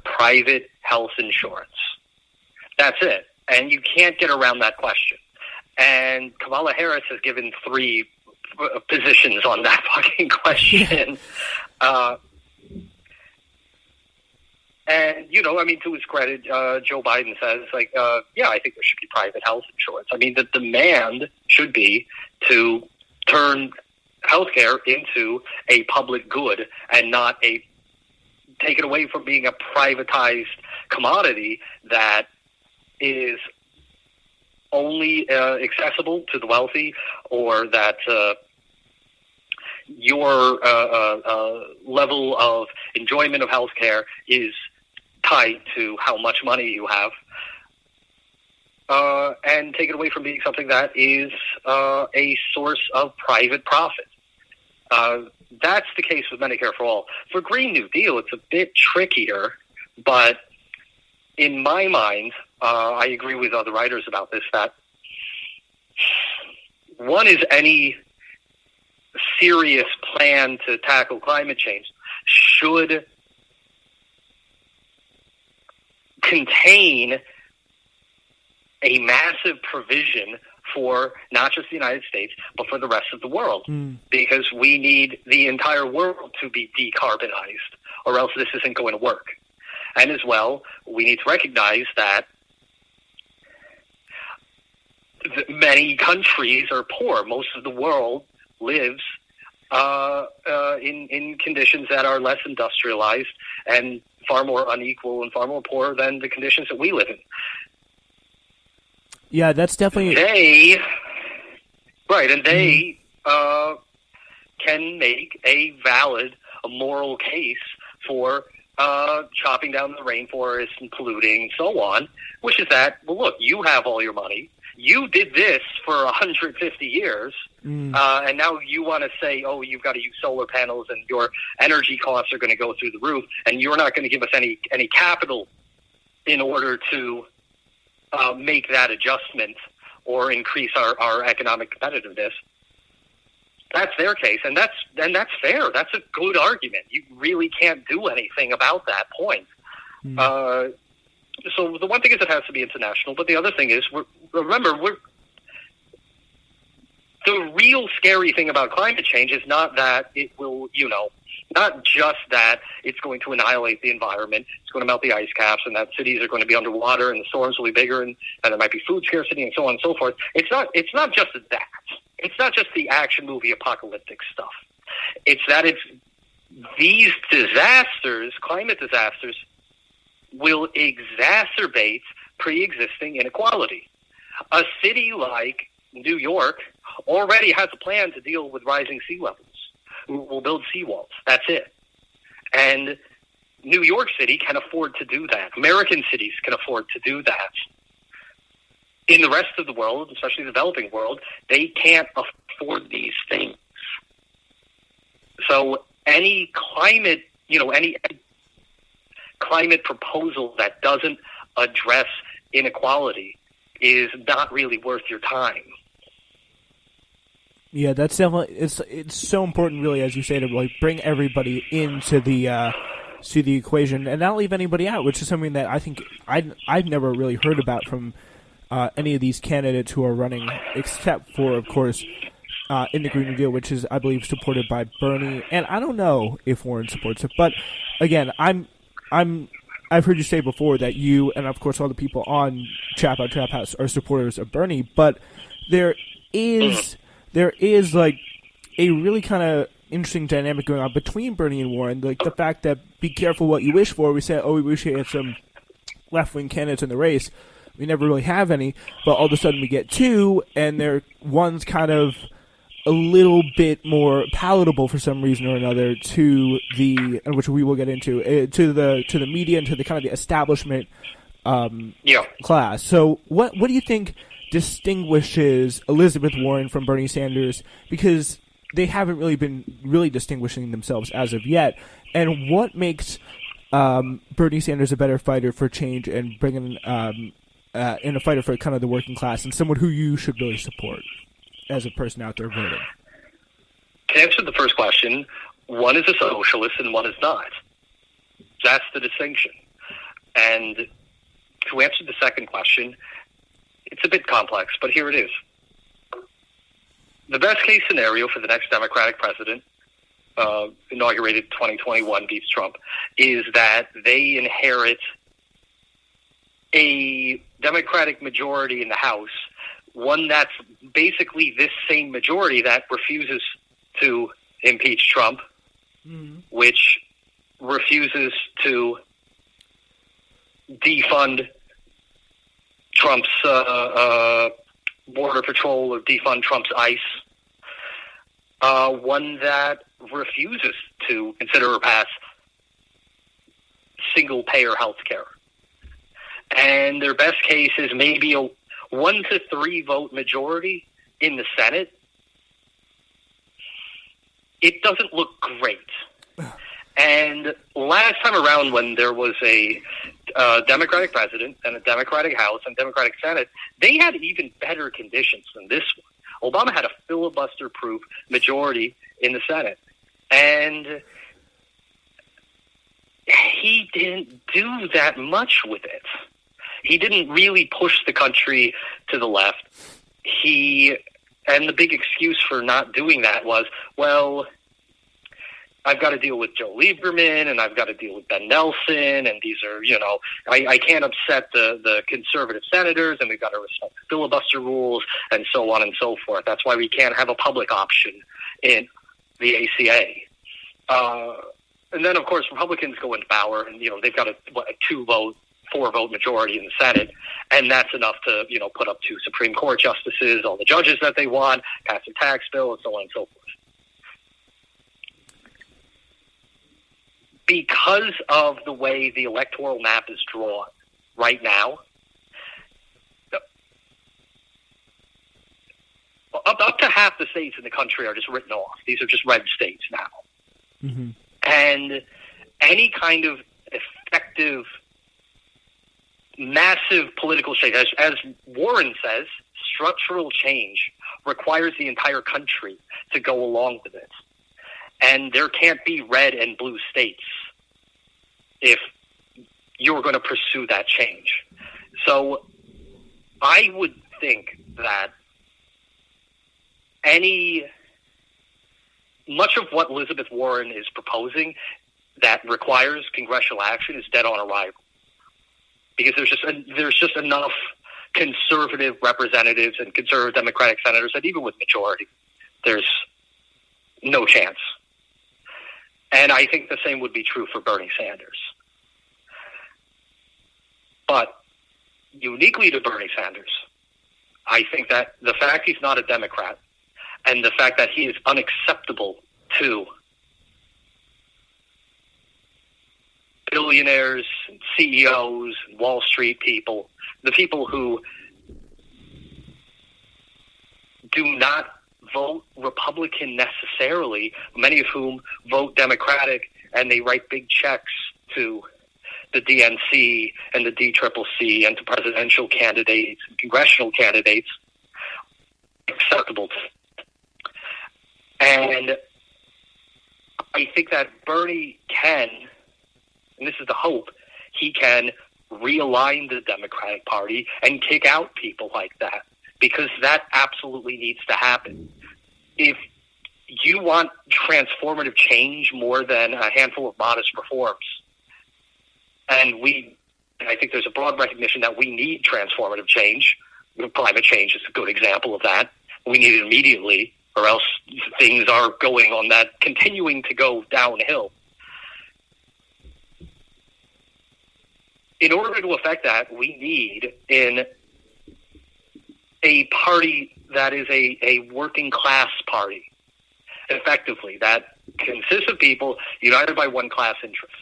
private health insurance. That's it. And you can't get around that question. And Kamala Harris has given 3 positions on that fucking question. And, to his credit, Joe Biden says, I think there should be private health insurance. I mean, the demand should be to turn healthcare into a public good and not take it away from being a privatized commodity that is only accessible to the wealthy, or that your level of enjoyment of healthcare is tied to how much money you have, and take it away from being something that is a source of private profit. That's the case with Medicare for All. For Green New Deal, it's a bit trickier, but in my mind, I agree with other writers about this, that one is any serious plan to tackle climate change should contain a massive provision for not just the United States, but for the rest of the world. Because we need the entire world to be decarbonized, or else this isn't going to work. And as well, we need to recognize that many countries are poor. Most of the world lives in conditions that are less industrialized and far more unequal and far more poor than the conditions that we live in. Yeah, that's definitely... They can make a valid, a moral case for chopping down the rainforest and polluting and so on, which is that, well, look, you have all your money. You did this for 150 years, and now you want to say, oh, you've got to use solar panels and your energy costs are going to go through the roof, and you're not going to give us any capital in order to make that adjustment or increase our economic competitiveness. That's their case, and that's fair. That's a good argument. You really can't do anything about that point. So the one thing is it has to be international, but the other thing is, the real scary thing about climate change is not that it will, not just that it's going to annihilate the environment, it's going to melt the ice caps, and that cities are going to be underwater, and the storms will be bigger, and there might be food scarcity, and so on and so forth. It's not just that. It's not just the action movie apocalyptic stuff. It's that these disasters, climate disasters, will exacerbate pre-existing inequality. A city like New York already has a plan to deal with rising sea levels. We'll build seawalls. That's it. And New York City can afford to do that. American cities can afford to do that. In the rest of the world, especially the developing world, they can't afford these things. So any climate, any climate proposal that doesn't address inequality is not really worth your time. Yeah, that's definitely it's so important, really, as you say, to bring everybody into the equation and not leave anybody out, which is something that I think I've never really heard about from any of these candidates who are running, except for, of course, in the Green New Deal, which is, I believe, supported by Bernie, and I don't know if Warren supports it. But again, I've heard you say before that you and, of course, all the people on Chapo Trap House are supporters of Bernie, but there is like a really kind of interesting dynamic going on between Bernie and Warren. Like the fact that be careful what you wish for. We say, we wish we had some left-wing candidates in the race. We never really have any, but all of a sudden we get 2, and one's kind of a little bit more palatable for some reason or another to which we will get into, to the media and to the kind of the establishment class. So what do you think distinguishes Elizabeth Warren from Bernie Sanders? Because they haven't really been distinguishing themselves as of yet. And what makes Bernie Sanders a better fighter for change and bringing in a fighter for kind of the working class and someone who you should really support as a person out there voting? To answer the first question, one is a socialist and one is not. That's the distinction. And to answer the second question, it's a bit complex, but here it is. The best case scenario for the next Democratic president, inaugurated 2021, beats Trump, is that they inherit a Democratic majority in the House, one that's basically this same majority that refuses to impeach Trump, which refuses to defund Trump's Border Patrol or defund Trump's ICE, one that refuses to consider or pass single-payer health care. And their best case is maybe a 1 to 3 vote majority in the Senate. It doesn't look great. And last time around, when there was a Democratic president and a Democratic House and Democratic Senate, they had even better conditions than this one. Obama had a filibuster-proof majority in the Senate. And he didn't do that much with it. He didn't really push the country to the left. And the big excuse for not doing that was, well, I've got to deal with Joe Lieberman, and I've got to deal with Ben Nelson, and these are, I can't upset the conservative senators, and we've got to respect filibuster rules, and so on and so forth. That's why we can't have a public option in the ACA. And then, of course, Republicans go into power, and, they've got a 4-vote majority in the Senate, and that's enough to, put up 2 Supreme Court justices, all the judges that they want, pass a tax bill, and so on and so forth. Because of the way the electoral map is drawn right now, up to half the states in the country are just written off. These are just red states now. Mm-hmm. And any kind of effective, massive political change, as Warren says, structural change requires the entire country to go along with it. And there can't be red and blue states if you're going to pursue that change. So I would think that much of what Elizabeth Warren is proposing that requires congressional action is dead on arrival. Because there's just enough conservative representatives and conservative Democratic senators that even with majority, there's no chance. And I think the same would be true for Bernie Sanders. But uniquely to Bernie Sanders, I think that the fact he's not a Democrat and the fact that he is unacceptable to billionaires, and CEOs, and Wall Street people, the people who do not vote Republican necessarily, many of whom vote Democratic, and they write big checks to the DNC and the DCCC and to presidential candidates and congressional candidates, acceptable to. And I think that Bernie can, and this is the hope, he can realign the Democratic Party and kick out people like that, because that absolutely needs to happen. If you want transformative change more than a handful of modest reforms, and I think there's a broad recognition that we need transformative change. Climate change is a good example of that. We need it immediately, or else things are going on that, continuing to go downhill. In order to affect that, we need a party that is a working class party, effectively, that consists of people united by one class interest.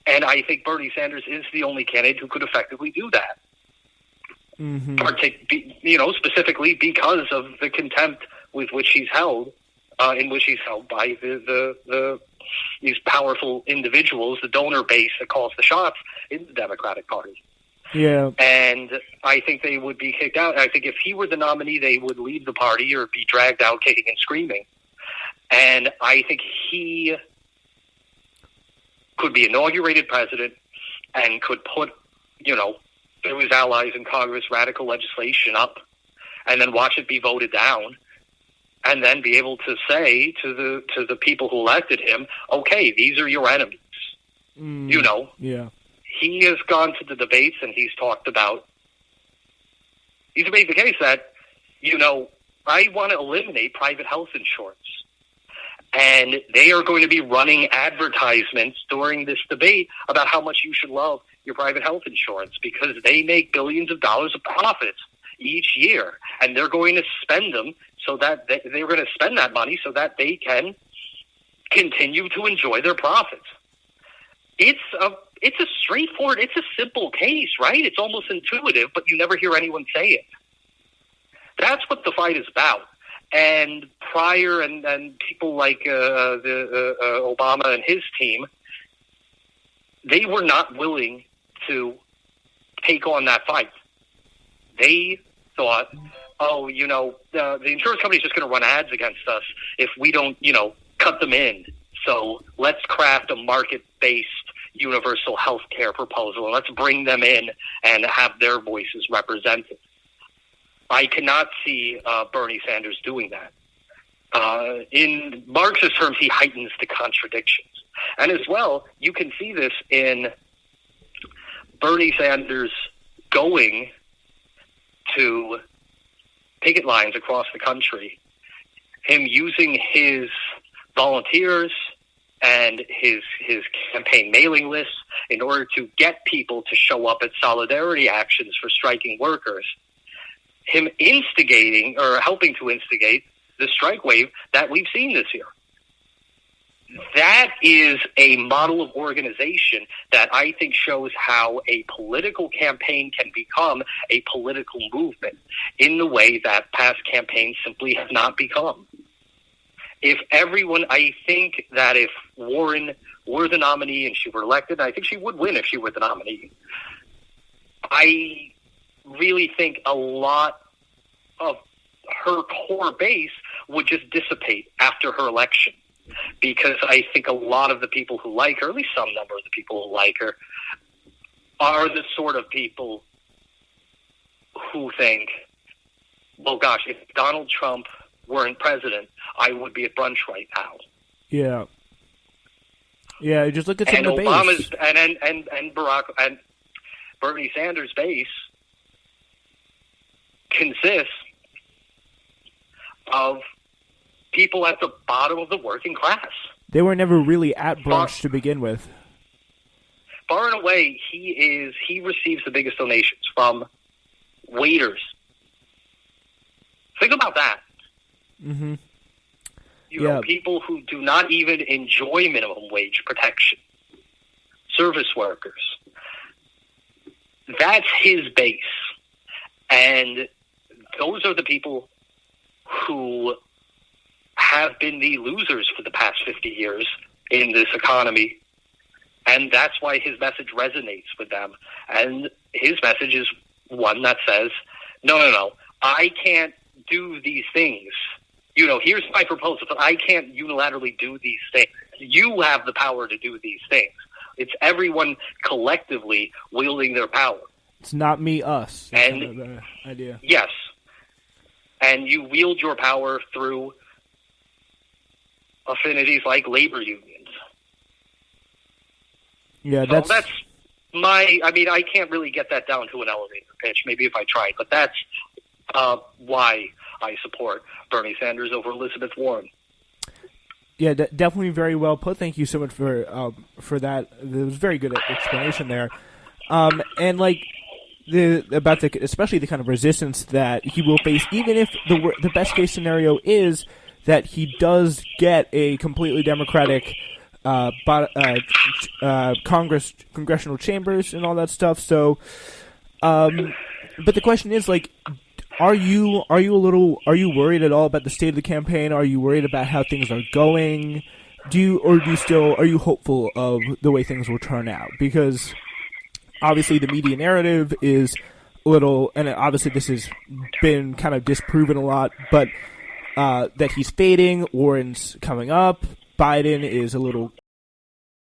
And I think Bernie Sanders is the only candidate who could effectively do that. Mm-hmm. Specifically because of the contempt with which he's held, in which he's held by these powerful individuals, the donor base that calls the shots in the Democratic Party. Yeah. And I think they would be kicked out. I think if he were the nominee, they would leave the party or be dragged out kicking and screaming. And I think he could be inaugurated president and could put, through his allies in Congress, radical legislation up, and then watch it be voted down, and then be able to say to the people who elected him, okay, these are your enemies. Yeah. He has gone to the debates and he's made the case that, I want to eliminate private health insurance. And they are going to be running advertisements during this debate about how much you should love your private health insurance, because they make billions of dollars of profits each year. And they're going to spend them so that they're going to spend that money so that they can continue to enjoy their profits. It's a straightforward, it's a simple case, right? It's almost intuitive, but you never hear anyone say it. That's what the fight is about. And Pryor and people like Obama and his team, they were not willing to take on that fight. They thought, the insurance company's just going to run ads against us if we don't, cut them in. So let's craft a market-based universal health care proposal, and let's bring them in and have their voices represented. I cannot see Bernie Sanders doing that. In Marxist terms, he heightens the contradictions. And as well, you can see this in Bernie Sanders going to picket lines across the country, him using his volunteers and his campaign mailing lists in order to get people to show up at solidarity actions for striking workers, him instigating or helping to instigate the strike wave that we've seen this year. That is a model of organization that I think shows how a political campaign can become a political movement in the way that past campaigns simply have not become. I think that if Warren were the nominee and she were elected, I think she would win if she were the nominee. I really think a lot of her core base would just dissipate after her election, because I think a lot of the people who like her, at least some number of the people who like her, are the sort of people who think, well, gosh, if Donald Trump weren't president, I would be at brunch right now. Yeah. Yeah, just look at some of the Obama's base. And Barack and Bernie Sanders' base consists of people at the bottom of the working class. They were never really at brunch to begin with. Far and away, he receives the biggest donations from waiters. Think about that. Mm-hmm. People who do not even enjoy minimum wage protection. Service workers. That's his base. And those are the people who have been the losers for the past 50 years in this economy. And that's why his message resonates with them. And his message is one that says, no, I can't do these things. Here's my proposal, but I can't unilaterally do these things. You have the power to do these things. It's everyone collectively wielding their power. It's not me, us. That's and kind of the idea. Yes. And you wield your power through affinities like labor unions. Yeah, so that's I can't really get that down to an elevator pitch, maybe if I tried, but that's why I support Bernie Sanders over Elizabeth Warren. Yeah, definitely very well put. Thank you so much for that. It was a very good explanation there. And especially the kind of resistance that he will face, even if the best case scenario is that he does get a completely democratic congressional chambers and all that stuff. So, but the question is, are you worried at all about the state of the campaign? Are you worried about how things are going? Are you hopeful of the way things will turn out? Because obviously the media narrative is a little, and obviously this has been kind of disproven a lot, but that he's fading. Warren's coming up. Biden is a little